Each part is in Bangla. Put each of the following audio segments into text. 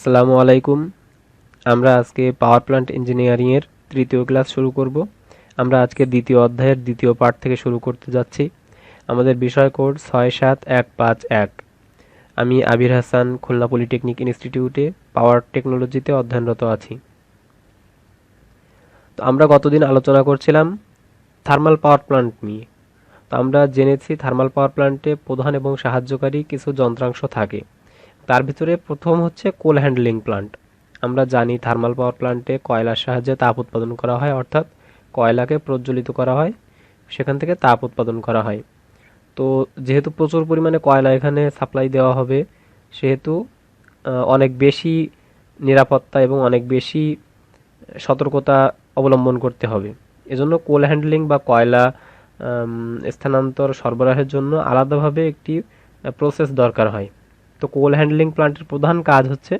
আসসালামু আলাইকুম। আমরা আজকে পাওয়ার প্ল্যান্ট ইঞ্জিনিয়ারিং এর তৃতীয় ক্লাস শুরু করব। আমরা আজকে দ্বিতীয় অধ্যায়ের দ্বিতীয় পার্ট থেকে শুরু করতে যাচ্ছি। আমাদের বিষয় কোড 67151। আমি আবির হাসান, খুলনা পলিটেকনিক ইনস্টিটিউটে পাওয়ার টেকনোলজিতে অধ্যয়নরত আছি। তো আমরা গতদিন আলোচনা করছিলাম থার্মাল পাওয়ার প্ল্যান্ট নিয়ে। তো আমরা জেনেছি থার্মাল পাওয়ার প্ল্যান্টে প্রধান এবং সাহায্যকারী কিছু যন্ত্রাংশ থাকে। তার ভিতরে প্রথম হচ্ছে কোল হ্যান্ডলিং প্ল্যান্ট। আমরা জানি থার্মাল পাওয়ার প্ল্যান্টে কয়লার সাহায্যে তাপ উৎপাদন করা হয়, অর্থাৎ কয়লাকে প্রজ্বলিত করা হয়, সেখান থেকে তাপ উৎপাদন করা হয়। তো যেহেতু প্রচুর পরিমাণে কয়লা এখানে সাপ্লাই দেওয়া হবে, সেহেতু অনেক বেশি নিরাপত্তা এবং অনেক বেশি সতর্কতা অবলম্বন করতে হবে। এজন্য কোল হ্যান্ডলিং বা কয়লা স্থানান্তর সরবরাহের জন্য আলাদাভাবে একটি প্রসেস দরকার হয়। তো কোল হ্যান্ডলিং প্ল্যান্টের প্রধান কাজ হচ্ছে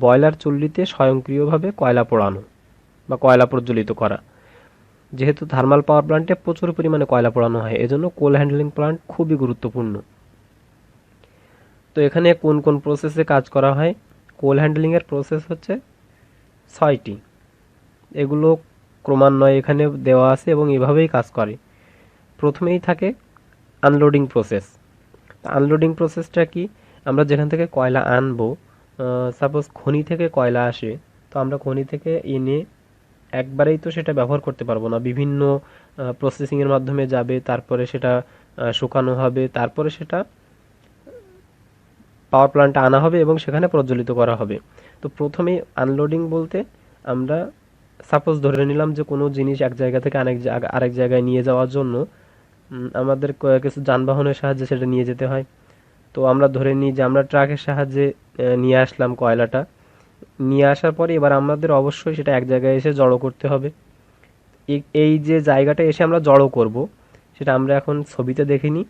বয়লার চুল্লিতে স্বয়ংক্রিয়ভাবে কয়লা পোড়ানো বা কয়লা প্রজ্বলিত করা। যেহেতু থার্মাল পাওয়ার প্ল্যান্টে প্রচুর পরিমাণে কয়লা পোড়ানো হয়, এজন্য কোল হ্যান্ডলিং প্ল্যান্ট খুবই গুরুত্বপূর্ণ। তো এখানে কোন কোন প্রসেসে কাজ করা হয়? কোল হ্যান্ডলিং এর প্রসেস হচ্ছে 6টি। এগুলো ক্রমান্বয়ে এখানে দেওয়া আছে এবং এভাবেই কাজ করে। প্রথমেই থাকে আনলোডিং প্রসেস। আনলোডিং প্রসেসটা কি? আমরা যেখান থেকে কয়লা আনবো, সাপোজ খনি থেকে কয়লা আসে, তো আমরা খনি থেকে এনে একবারেই তো সেটা ব্যবহার করতে পারবো না। বিভিন্ন প্রসেসিংয়ের মাধ্যমে যাবে, তারপরে সেটা শুকানো হবে, তারপরে সেটা পাওয়ার প্ল্যান্টে আনা হবে এবং সেখানে প্রজ্বলিত করা হবে। তো প্রথমেই আনলোডিং বলতে আমরা সাপোজ ধরে নিলাম যে কোনো জিনিস এক জায়গা থেকে আরেক জায়গায় নিয়ে যাওয়ার জন্য আমাদের কিছু যানবাহনের সাহায্যে সেটা নিয়ে যেতে হয়। তো আমরা ধরে নিই যে আমরা ট্রাকের সাহায্যে নিয়ে আসলাম কয়লাটা। নিয়ে আসার পরে এবার আমাদের অবশ্যই সেটা এক জায়গায় এসে জড়ো করতে হবে। এই যে জায়গাটা এসে আমরা জড়ো করব, সেটা আমরা এখন ছবিতে দেখে নিই।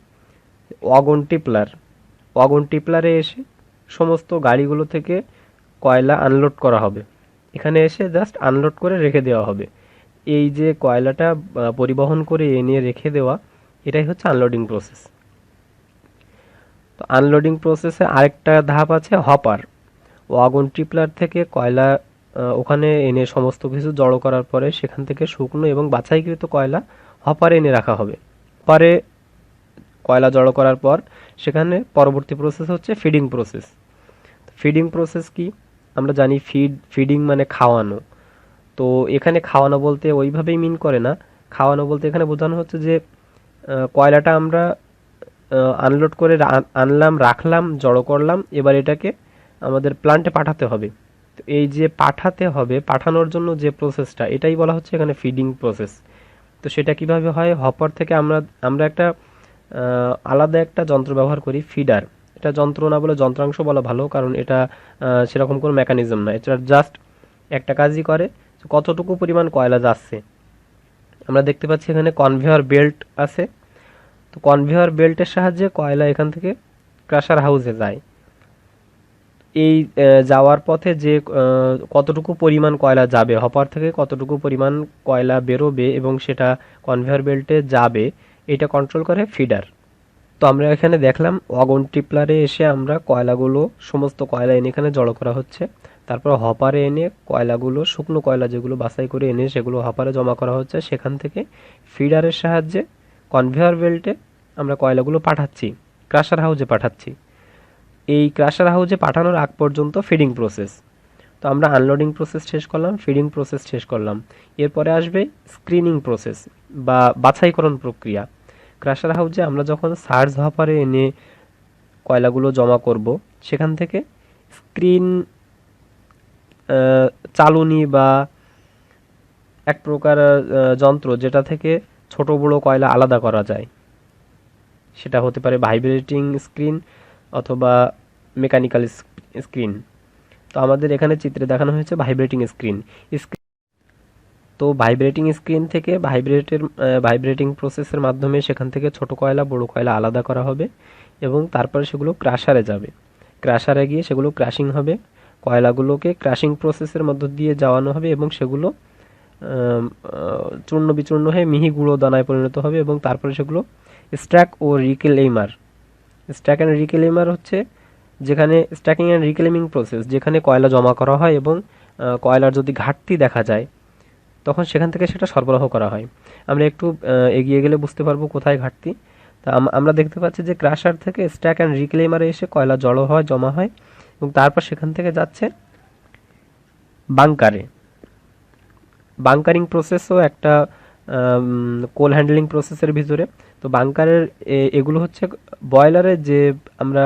ওয়াগন টিপলার, ওয়াগন টিপলারে এসে সমস্ত গাড়িগুলো থেকে কয়লা আনলোড করা হবে। এখানে এসে জাস্ট আনলোড করে রেখে দেওয়া হবে। এই যে কয়লাটা পরিবহন করে এনে রেখে দেওয়া, এটাই হচ্ছে আনলোডিং প্রসেস। তো আনলোডিং প্রসেসে আরেকটা ধাপ আছে হপার। ওয়াগন ট্রিপলার থেকে কয়লা ওখানে এনে সমস্ত কিছু জড়ো করার পরে সেখান থেকে শুকনো এবং বাছাইকৃত কয়লা হপারে এনে রাখা হবে। হপারে কয়লা জড়ো করার পর সেখানে পরবর্তী প্রসেস হচ্ছে ফিডিং প্রসেস। ফিডিং প্রসেস কি? আমরা জানি ফিডিং মানে খাওয়ানো। তো এখানে খাওয়ানো বলতে ওইভাবেই মিন করে না। খাওয়ানো বলতে এখানে বোঝানো হচ্ছে যে কয়লাটা আমরা আনলোড করে আনলাম, রাখলাম, জড়ো করলাম, এবার এটাকে আমাদের প্ল্যান্টে পাঠাতে হবে। তো এই যে পাঠাতে হবে, পাঠানোর জন্য যে প্রসেসটা, এটাই বলা হচ্ছে এখানে ফিডিং প্রসেস। তো সেটা কিভাবে হয়? হপার থেকে আমরা একটা আলাদা একটা যন্ত্র ব্যবহার করি, ফিডার। এটা যন্ত্র না বলে যন্ত্রাংশ বলা ভালো, কারণ এটা সেরকম কোনো মেকানিজম না। এটা জাস্ট একটা কাজই করে, কতটুকু পরিমাণ কয়লা যাচ্ছে। আমরা দেখতে পাচ্ছি এখানে কনভেয়র বেল্ট আছে। তো কনভেয়র বেল্টের সাহায্যে কয়লা এখান থেকে ক্রাশার হাউসে যায়। এই যাওয়ার পথে যে কতটুকু পরিমাণ কয়লা যাবে, হপার থেকে কতটুকু পরিমাণ কয়লা বেরোবে এবং সেটা কনভেয়র বেল্টে যাবে, এটা কন্ট্রোল করে ফিডার। তো আমরা এখানে দেখলাম ওয়াগন টিপলারে এসে আমরা কয়লাগুলো, সমস্ত কয়লা এনে এখানে জড়ো করা হচ্ছে। তারপর হপারে এনে কয়লাগুলো, শুকনো কয়লা যেগুলো বাছাই করে এনে সেগুলো হপারে জমা করা হচ্ছে। সেখান থেকে ফিডারের সাহায্যে কনভেয়র বেল্টে আমরা কয়লাগুলো পাঠাচ্ছি, ক্রাশার হাউসে পাঠাচ্ছি। এই ক্রাশার হাউসে পাঠানোর আগ পর্যন্ত ফিডিং প্রসেস। তো আমরা আনলোডিং প্রসেস শেষ করলাম, ফিডিং প্রসেস শেষ করলাম। এরপরে আসবে স্ক্রিনিং প্রসেস বা বাছাইকরণ প্রক্রিয়া। ক্রাশার হাউসে আমরা যখন সার্জ হপারে এনে কয়লাগুলো জমা করব, সেখান থেকে স্ক্রিন চালুনি বা এক প্রকার যন্ত্র যেটা থেকে ছোট বড় কয়লা আলাদা করা যায়, সেটা হতে পারে ভাইব্রেটিং স্ক্রিন অথবা মেকানিক্যাল স্ক্রিন। তো আমাদের এখানে চিত্রে দেখানো হয়েছে ভাইব্রেটিং স্ক্রিন। তো ভাইব্রেটিং স্ক্রিন থেকে ভাইব্রেটিং প্রসেসের মাধ্যমে সেখান থেকে ছোট কয়লা বড় কয়লা আলাদা করা হবে এবং তারপরে সেগুলো ক্রাশারে যাবে। ক্রাশারে গিয়ে সেগুলো ক্রাশিং হবে। কয়লাগুলোকে ক্রাশিং প্রসেসের মধ্য দিয়ে যাওয়ানো হবে এবং সেগুলো চূর্ণ বিচূর্ণ হয়ে মিহি গুঁড়ো দানায় পরিণত হবে এবং তারপরে সেগুলো স্ট্যাক ও রিকেলেইমার। স্ট্যাক অ্যান্ড রিকেলেইমার হচ্ছে যেখানে স্ট্যাকিং অ্যান্ড রিক্লেমিং প্রসেস, যেখানে কয়লা জমা করা হয় এবং কয়লার যদি ঘাটতি দেখা যায় তখন সেখান থেকে সেটা সরবরাহ করা হয়। আমরা একটু এগিয়ে গেলে বুঝতে পারবো কোথায় ঘাটতি। তা আমরা দেখতে পাচ্ছি যে ক্রাশার থেকে স্ট্যাক অ্যান্ড রিক্লেমারে এসে কয়লা জড়ো হয়, জমা হয় এবং তারপর সেখান থেকে যাচ্ছে বাংকারে। বাংকারিং প্রসেসও একটা কোল হ্যান্ডলিং প্রসেসের ভিতরে। তো বাংকারের এগুলো হচ্ছে বয়লারে যে আমরা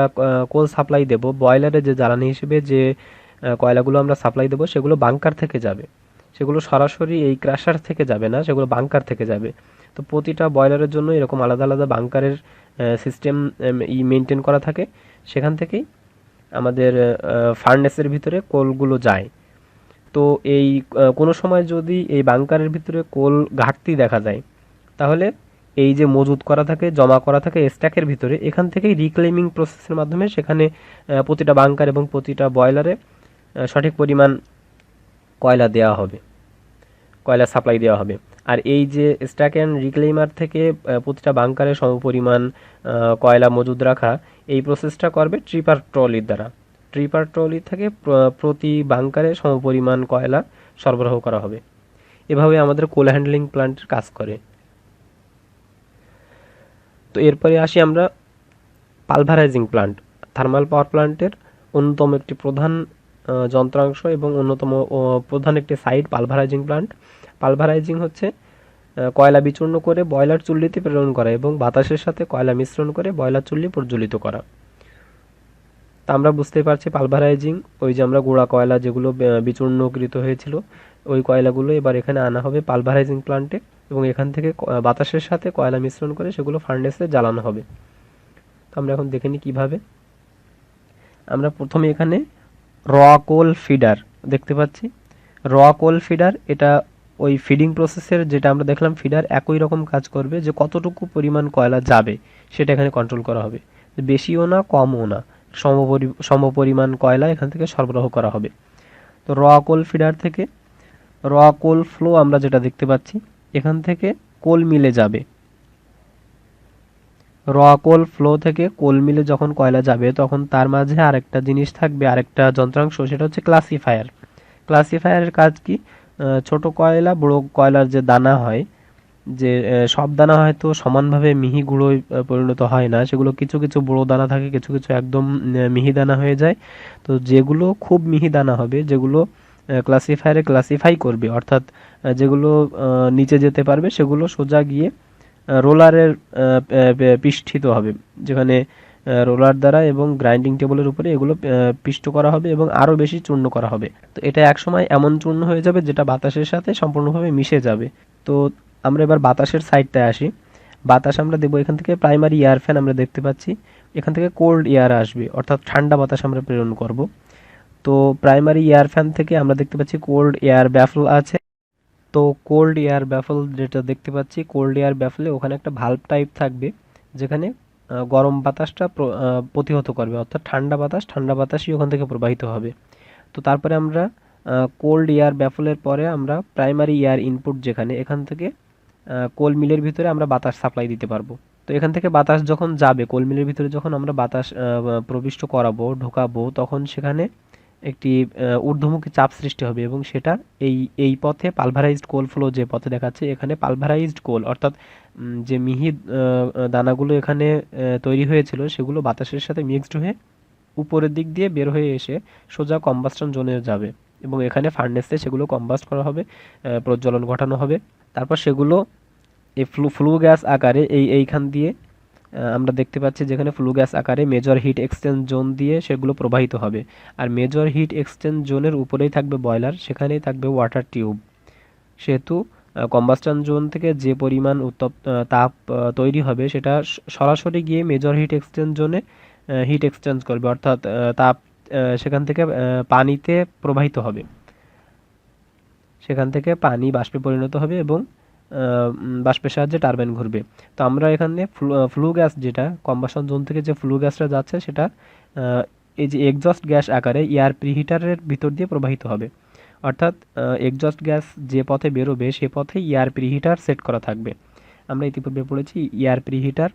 কোল সাপ্লাই দেব, বয়লারে যে জ্বালানি হিসেবে যে কয়লাগুলো আমরা সাপ্লাই দেবো সেগুলো বাংকার থেকে যাবে, সেগুলো সরাসরি এই ক্রাশার থেকে যাবে না, সেগুলো বাংকার থেকে যাবে। তো প্রতিটা বয়লারের জন্য এরকম আলাদা আলাদা বাংকারের সিস্টেম মেনটেন করা থাকে। সেখান থেকেই আমাদের ফার্নেসের ভিতরে কোলগুলো যায়। তো এই কোনো সময় যদি এই বাংকারের ভিতরে কোল ঘাটতি দেখা যায় তাহলে এই যে মজুত করা থাকে, জমা করা থাকে স্ট্যাকের ভিতরে, এখান থেকেই রিক্লেমিং প্রসেসের মাধ্যমে সেখানে প্রতিটা বাংকার এবং প্রতিটা বয়লারে সঠিক পরিমাণ কয়লা দেওয়া হবে, কয়লা সাপ্লাই দেওয়া হবে। আর এই যে স্ট্যাক অ্যান্ড রিক্লেমার থেকে প্রতিটা বাংকারে সমপরিমাণ কয়লা মজুদ রাখা, এই প্রসেসটা করবে ট্রিপার ট্রলির দ্বারা। ট্রিপার ট্রলি থেকে প্রতি বাংকারে সমপরিমাণ কয়লা সরবরাহ করা হবে। এভাবে আমাদের কোল হ্যান্ডলিং প্ল্যান্টের কাজ করে। তো এরপরে আসি আমরা পালভারাইজিং প্ল্যান্ট। থার্মাল পাওয়ার প্ল্যান্টের অন্যতম একটি প্রধান যন্ত্রাংশ এবং অন্যতম প্রধান একটি সাইট পালভারাইজিং প্ল্যান্ট। পালভারাইজিং হচ্ছে কয়লা বিচূর্ণ করে বয়লার চুল্লিতে প্রেরণ করা এবং বাতাসের সাথে কয়লা মিশ্রণ করে বয়লার চুল্লি প্রজ্বলিত করা। তা আমরা বুঝতেই পারছি পালভারাইজিং, ওই যে আমরা গুঁড়া কয়লা যেগুলো বিচূর্ণকৃত হয়েছিল ওই কয়লাগুলো এবার এখানে আনা হবে পালভারাইজিং প্ল্যান্টে এবং এখান থেকে বাতাসের সাথে কয়লা মিশ্রণ করে সেগুলো ফার্নেসে জ্বালানো হবে। তো আমরা এখন দেখে নিই কীভাবে। আমরা প্রথমে এখানে র কোল ফিডার দেখতে পাচ্ছি। র কোল ফিডার এটা ওই ফিডিং প্রসেসের যেটা আমরা দেখলাম ফিডার একই রকম কাজ করবে, যে কতটুকু পরিমাণ কয়লা যাবে সেটা এখানে কন্ট্রোল করা হবে, বেশিও না কমও না, সমপরিমাণ কয়লা এখান থেকে সরবরাহ করা হবে। তো র কোল ফিডার থেকে র কোল ফ্লো আমরা যেটা দেখতে পাচ্ছি, এখান থেকে কোল মিলে যাবে। র কোল ফ্লো থেকে কোল মিলে যখন কয়লা যাবে তখন তার মাঝে আরেকটা জিনিস থাকবে, আরেকটা যন্ত্রাংশ, সেটা হচ্ছে ক্লাসিফায়ার। ক্লাসিফায়ারের কাজ কি? ছোট কয়লা বড় কয়লার যে দানা হয়, যে সব দানা হয়তো সমানভাবে মিহি গুঁড়োয় পরিণত হয় না, সেগুলো কিছু কিছু বড় দানা থাকে, কিছু কিছু একদম মিহি দানা হয়ে যায়। তো যেগুলো খুব মিহি দানা হবে, যেগুলো ক্লাসিফায়ারে ক্লাসিফাই করবে, অর্থাৎ যেগুলো নিচে যেতে পারবে, সেগুলো সোজা গিয়ে রোলারের পিষ্ঠিত হবে, যেখানে রোলার দ্বারা এবং গ্রাইন্ডিং টেবলের উপরে এগুলো পিষ্ট করা হবে এবং আরও বেশি চূর্ণ করা হবে। তো এটা একসময় এমন চূর্ণ হয়ে যাবে যেটা বাতাসের সাথে সম্পূর্ণভাবে মিশে যাবে। তো আমরা এবার বাতাসের সাইডটায় আসি। বাতাস আমরা দেবো এখান থেকে প্রাইমারি এয়ার ফ্যান আমরা দেখতে পাচ্ছি, এখান থেকে কোল্ড এয়ার আসবে, অর্থাৎ ঠান্ডা বাতাস আমরা প্রেরণ করব। তো প্রাইমারি এয়ার ফ্যান থেকে আমরা দেখতে পাচ্ছি কোল্ড এয়ার ব্যাফল আছে। তো কোল্ড এয়ার ব্যাফল যেটা দেখতে পাচ্ছি, কোল্ড এয়ার ব্যাফলে ওখানে একটা ভালভ টাইপ থাকবে, যেখানে গরম বাতাসটা প্রতিহত করবে, অর্থাৎ ঠান্ডা বাতাসই ওখান থেকে প্রবাহিত হবে। তো তারপরে আমরা কোল্ড এয়ার ব্যাফলের পরে আমরা প্রাইমারি এয়ার ইনপুট, যেখানে এখান থেকে কোল মিলের ভিতরে আমরা বাতাস সাপ্লাই দিতে পারবো। তো এখান থেকে বাতাস যখন যাবে কোল মিলের ভিতরে, যখন আমরা বাতাস প্রবিষ্ট করাবো, ঢোকাবো, তখন সেখানে একটি ঊর্ধ্বমুখী চাপ সৃষ্টি হবে এবং সেটা এই এই পথে পালভারাইজড কোল ফ্লো যে পথে দেখাচ্ছে, এখানে পালভারাইজড কোল, অর্থাৎ যে মিহি দানাগুলো এখানে তৈরি হয়েছিল সেগুলো বাতাসের সাথে মিক্সড হয়ে উপরের দিক দিয়ে বের হয়ে এসে সোজা কম্বাস্টন জোনে যাবে এবং এখানে ফার্নেসে সেগুলো কম্বাস্ট করা হবে, প্রজ্বলন ঘটানো হবে। তারপর সেগুলো এই ফ্লু গ্যাস আকারে এইখান দিয়ে আমরা দেখতে পাচ্ছি, যেখানে ফ্লু গ্যাস আকারে মেজর হিট এক্সচেঞ্জ জোন দিয়ে সেগুলো প্রবাহিত হবে। আর মেজর হিট এক্সচেঞ্জ জোনের উপরেই থাকবে বয়লার, সেখানেই থাকবে ওয়াটার টিউব। সেহেতু কম্বাস্টন জোন থেকে যে পরিমাণ তাপ তৈরি হবে সেটা সরাসরি গিয়ে মেজর হিট এক্সচেঞ্জ জোনে হিট এক্সচেঞ্জ করবে, অর্থাৎ তাপ সেখান থেকে পানিতে প্রবাহিত হবে, সেখান থেকে পানি বাষ্পে পরিণত হবে এবং বাষ্পের সাহায্যে টারবাইন ঘুরবে। তো আমরা এখানে ফ্লু গ্যাস, যেটা কম্বাসন জোন থেকে যে ফ্লু গ্যাসটা যাচ্ছে, সেটা এই যে এক্সজস্ট গ্যাস আকারে এয়ার প্রিহিটারের ভিতর দিয়ে প্রবাহিত হবে, অর্থাৎ এক্সজস্ট গ্যাস যে পথে বেরোবে সে পথে এয়ার প্রিহিটার সেট করা থাকবে। আমরা ইতিপূর্বে পড়েছি এয়ার প্রিহিটার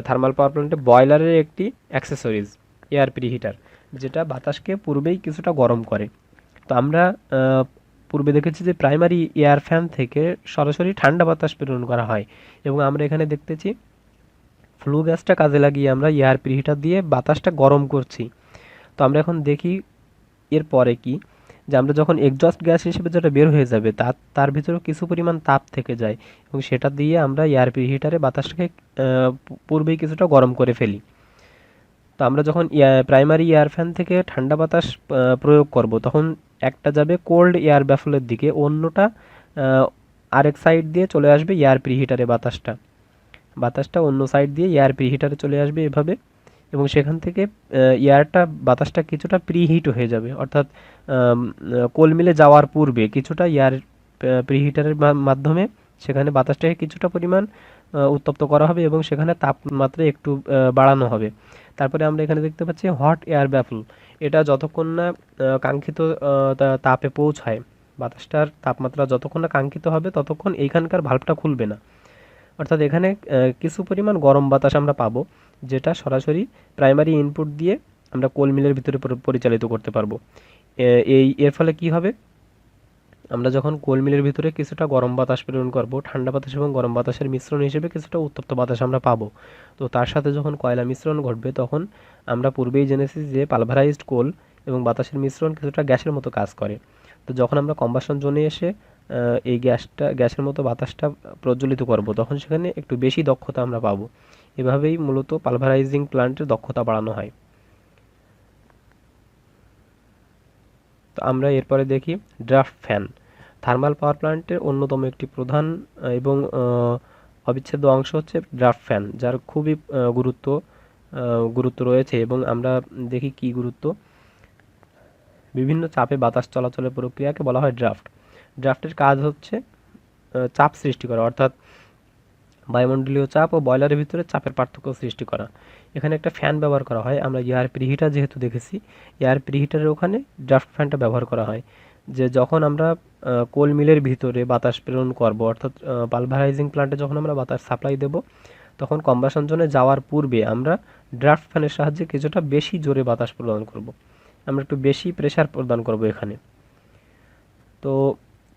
থার্মাল পাওয়ার প্ল্যান্টে বয়লারের একটি অ্যাক্সেসরিজ এয়ার প্রিহিটার, যেটা বাতাসকে পূর্বেই কিছুটা গরম করে। তো আমরা পূর্বে দেখেছি যে প্রাইমারি এয়ার ফ্যান থেকে সরাসরি ঠান্ডা বাতাস প্রেরণ করা হয়, এবং আমরা এখানে দেখতেছি ফ্লু গ্যাসটা কাজে লাগিয়ে আমরা এয়ার প্রিহিটার দিয়ে বাতাসটা গরম করছি। তো আমরা এখন দেখি এর পরে কি, যে আমরা যখন এক্সজস্ট গ্যাস হিসেবে যেটা বের হয়ে যাবে তার ভিতরেও কিছু পরিমাণ তাপ থেকে যায়, এবং সেটা দিয়ে আমরা এয়ার প্রিহিটারে বাতাসটাকে পূর্বেই কিছুটা গরম করে ফেলি। তো আমরা যখন প্রাইমারি এয়ার ফ্যান থেকে ঠান্ডা বাতাস প্রয়োগ করব, তখন একটা যাবে কোল্ড এয়ার ব্যাফলের দিকে, অন্যটা আরেক সাইড দিয়ে চলে আসবে এয়ার প্রিহিটারে বাতাসটা বাতাসটা অন্য সাইড দিয়ে এয়ার প্রিহিটারে চলে আসবে এভাবে, এবং সেখান থেকে এয়ারটা বাতাসটা কিছুটা প্রিহিট হয়ে যাবে, অর্থাৎ কোল মিলে যাওয়ার পূর্বে কিছুটা এয়ার প্রিহিটারের মাধ্যমে সেখানে বাতাসটাকে কিছুটা পরিমাণ উত্তপ্ত করা হবে, এবং সেখানে তাপমাত্রা একটু বাড়ানো হবে। তারপরে আমরা এখানে দেখতে পাচ্ছি হট এয়ার ব্যাফল। এটা যতক্ষণ না কাঙ্ক্ষিত তাপে পৌঁছায়, বাতাসটার তাপমাত্রা যতক্ষণ না কাঙ্ক্ষিত হবে ততক্ষণ এইখানকার ভালভটা খুলবে না। অর্থাৎ এখানে কিছু পরিমাণ গরম বাতাস আমরা পাবো, যেটা সরাসরি প্রাইমারি ইনপুট দিয়ে আমরা কোল মিলের ভিতরে পরিচালিত করতে পারবো। এর ফলে কি হবে, আমরা যখন কোল মিলের ভিতরে কিছুটা গরম বাতাস প্রেরণ করব, ঠান্ডা বাতাস এবং গরম বাতাসের মিশ্রণ হিসেবে কিছুটা উত্তপ্ত বাতাস আমরা পাবো। তো তার সাথে যখন কয়লা মিশ্রণ ঘটবে, তখন আমরা পূর্বেই জেনেছি যে পালভারাইজড কোল এবং বাতাসের মিশ্রণ কিছুটা গ্যাসের মতো কাজ করে। তো যখন আমরা কম্বাসন জোনে এসে এই গ্যাসের মতো বাতাসটা প্রজ্বলিত করব, তখন সেখানে একটু বেশি দক্ষতা আমরা পাবো। এভাবেই মূলত পালভারাইজিং প্ল্যান্টের দক্ষতা বাড়ানো হয়। তো আমরা এরপরে দেখি ড্রাফট ফ্যান। থার্মাল পাওয়ার প্ল্যান্টের অন্যতম একটি প্রধান এবং অবিচ্ছেদ্য অংশ হচ্ছে ড্রাফট ফ্যান, যার খুবই গুরুত্ব রয়েছে, এবং আমরা দেখি কি গুরুত্ব। বিভিন্ন চাপে বাতাস চলাচলের প্রক্রিয়াকে বলা হয় ড্রাফট। ড্রাফটের কাজ হচ্ছে চাপ সৃষ্টি করা, অর্থাৎ বায়ুমণ্ডলীয় চাপ ও বয়লারের ভিতরে চাপের পার্থক্য সৃষ্টি করা। এখানে একটা ফ্যান ব্যবহার করা হয়, আমরা এয়ার প্রিহিটার যেহেতু দেখেছি, এয়ার প্রিহিটারের ওখানে ড্রাফট ফ্যানটা ব্যবহার করা হয়। যে যখন আমরা কোল মিলের ভিতরে বাতাস প্রেরণ করব, অর্থাৎ পালভারাইজিং প্ল্যান্টে যখন আমরা বাতাস সাপ্লাই দেব, তখন কম্বাসন জোনে যাওয়ার পূর্বে আমরা ড্রাফট ফ্যানের সাহায্যে কিছুটা বেশি জোরে বাতাস প্রদান করব, আমরা একটু বেশি প্রেসার প্রদান করব এখানে। তো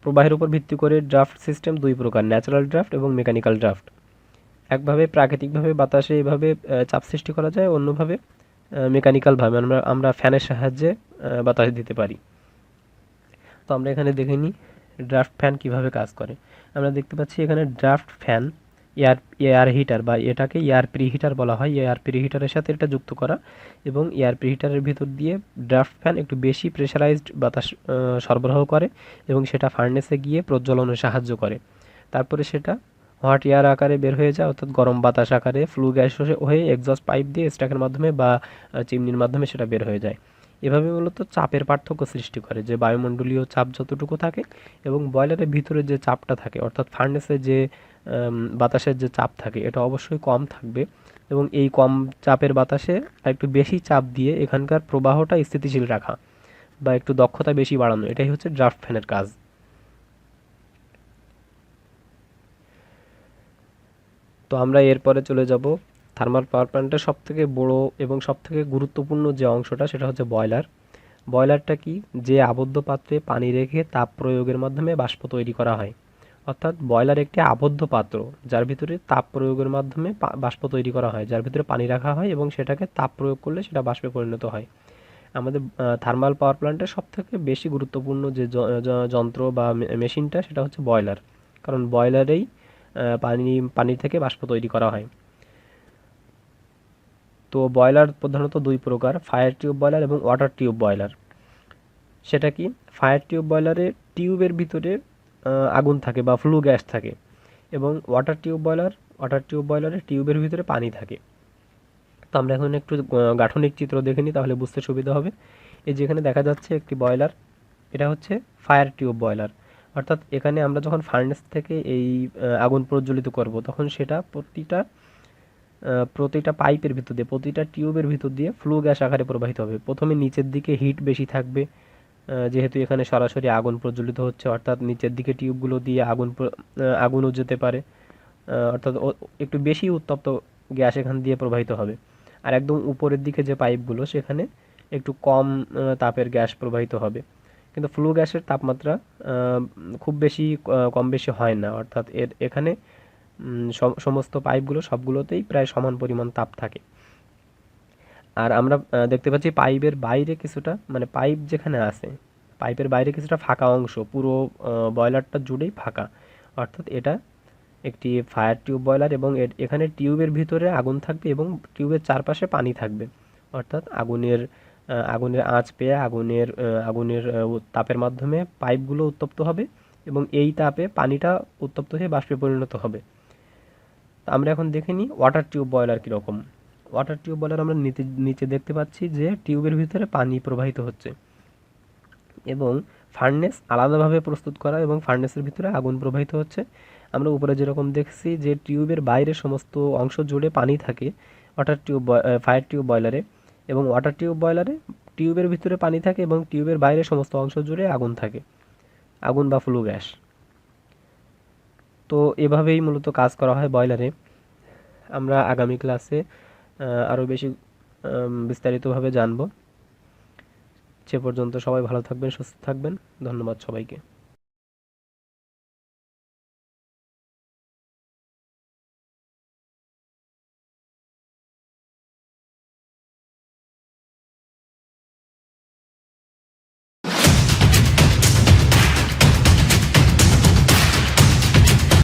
প্রবাহের উপর ভিত্তি করে ড্রাফট সিস্টেম দুই প্রকার, ন্যাচারাল ড্রাফট এবং মেকানিক্যাল ড্রাফট। একভাবে প্রাকৃতিকভাবে বাতাসে এভাবে চাপ সৃষ্টি করা যায়, অন্যভাবে মেকানিক্যালভাবে আমরা ফ্যানের সাহায্যে বাতাস দিতে পারি। তো আমরা এখানে দেখে নিই ড্রাফট ফ্যান কিভাবে কাজ করে। আমরা দেখতে পাচ্ছি এখানে ড্রাফট ফ্যান এয়ার হিটার, বা এটাকে এয়ার প্রিহিটার বলা হয়, এয়ার প্রিহিটারের সাথে এটা যুক্ত করা, এবং এয়ার প্রিহিটারের ভিতর দিয়ে ড্রাফট ফ্যান একটু বেশি প্রেশারাইজড বাতাস সরবরাহ করে, এবং সেটা ফার্নেসে গিয়ে প্রজ্বলনে সাহায্য করে। তারপরে সেটা হট এয়ার আকারে বের হয়ে যায়, অর্থাৎ গরম বাতাস আকারে ফ্লু গ্যাস হয়ে এক্সস্ট পাইপ দিয়ে স্ট্যাকের মাধ্যমে বা চিমনির মাধ্যমে সেটা বের হয়ে যায়। এভাবে মূলত চাপের পার্থক্য সৃষ্টি করে, যে বায়ুমণ্ডলীয় চাপ যতটুকু থাকে এবং বয়লারের ভিতরে যে চাপটা থাকে, অর্থাৎ ফার্নেসে যে বাতাসের যে চাপ থাকে, এটা অবশ্যই কম থাকবে, এবং এই কম চাপের বাতাসে একটু বেশি চাপ দিয়ে এখানকার প্রবাহটা স্থিতিশীল রাখা বা একটু দক্ষতা বেশি বাড়ানো, এটাই হচ্ছে ড্রাফট ফ্যানের কাজ। তো আমরা এরপরে চলে যাব থার্মাল পাওয়ার প্ল্যান্টের সবথেকে বড় এবং সবথেকে গুরুত্বপূর্ণ যে অংশটা, সেটা হচ্ছে বয়লার। বয়লারটা কি, যে আবদ্ধ পাত্রে পানি রেখে তাপ প্রয়োগের মাধ্যমে বাষ্প তৈরি করা হয়। অর্থাৎ বয়লার একটি আবদ্ধ পাত্র, যার ভিতরে তাপ প্রয়োগের মাধ্যমে বাষ্প তৈরি করা হয়, যার ভিতরে পানি রাখা হয় এবং সেটাকে তাপ প্রয়োগ করলে সেটা বাষ্পে পরিণত হয়। আমাদের থার্মাল পাওয়ার প্ল্যান্টের সবথেকে বেশি গুরুত্বপূর্ণ যে যন্ত্র বা মেশিনটা, সেটা হচ্ছে বয়লার, কারণ বয়লারেই পানি থেকে বাষ্প তৈরি করা হয়। তো বয়লার প্রধানত দুই প্রকার, ফায়ার টিউব বয়লার এবং ওয়াটার টিউব বয়লার। সেটা কি, ফায়ার টিউব বয়লারে টিউবের ভিতরে আগুন থাকে বা ফ্লু গ্যাস থাকে, এবং ওয়াটার টিউব বয়লারে টিউবের ভিতরে পানি থাকে। তো আমরা এখন একটু গাঠনিক চিত্র দেখে নিই, তাহলে বুঝতে সুবিধা হবে। এই যেখানে দেখা যাচ্ছে একটি বয়লার, এটা হচ্ছে ফায়ার টিউব বয়লার। অর্থাৎ এখানে আমরা যখন ফার্নেস থেকে এই আগুন প্রজ্বলিত করব, তখন সেটা প্রতিটা পাইপের ভিতর দিয়ে, প্রতিটা টিউবের ভিতর দিয়ে ফ্লু গ্যাস আকারে প্রবাহিত হবে। প্রথমে নিচের দিকে হিট বেশি থাকবে, যেহেতু এখানে সরাসরি আগুন প্রজ্বলিত হচ্ছে, অর্থাৎ নিচের দিকে টিউবগুলো দিয়ে আগুনও যেতে পারে, অর্থাৎ একটু বেশি উত্তপ্ত গ্যাস এখান দিয়ে প্রবাহিত হবে। আর একদম উপরের দিকে যে পাইপগুলো সেখানে একটু কম তাপের গ্যাস প্রবাহিত হবে। কিন্তু ফ্লু গ্যাসের তাপমাত্রা খুব বেশি কম বেশি হয় না, অর্থাৎ এখানে সমস্ত পাইপগুলো সবগুলোতেই প্রায় সমান পরিমাণ তাপ থাকে। আর আমরা দেখতে পাচ্ছি পাইপের বাইরে কিছুটা, মানে পাইপ যেখানে আছে পাইপের বাইরে কিছুটা ফাঁকা অংশ, পুরো বয়লারটা জুড়েই ফাঁকা, অর্থাৎ এটা একটি ফায়ার টিউব বয়লার। এবং এখানে টিউবের ভিতরে আগুন থাকবে এবং টিউবের চারপাশে পানি থাকবে, অর্থাৎ আগুনের আঁচ পেয়ে আগুনের তাপের মাধ্যমে পাইপগুলো উত্তপ্ত হবে এবং এই তাপে পানিটা উত্তপ্ত হয়ে বাষ্পে পরিণত হবে। আমরা এখন দেখে নিই ওয়াটার টিউব বয়লার কীরকম। ওয়াটার টিউব বয়লার আমরা নিচে দেখতে পাচ্ছি যে টিউবের ভিতরে পানি প্রবাহিত হচ্ছে এবং ফার্নেস আলাদাভাবে প্রস্তুত করা এবং ফার্নেসের ভিতরে আগুন প্রবাহিত হচ্ছে। আমরা উপরে যেরকম দেখছি যে টিউবের বাইরে সমস্ত অংশ জুড়ে পানি থাকে ফায়ার টিউব বয়লারে, এবং ওয়াটার টিউব বয়লারে টিউবের ভিতরে পানি থাকে এবং টিউবের বাইরে সমস্ত অংশ জুড়ে আগুন থাকে, আগুন বা ফ্লু গ্যাস। তো এভাবেই মূলত কাজ করা হয় বয়লারে। আমরা আগামী ক্লাসে আরও বেশি বিস্তারিতভাবে জানব। সে পর্যন্ত সবাই ভালো থাকবেন, সুস্থ থাকবেন। ধন্যবাদ সবাইকে।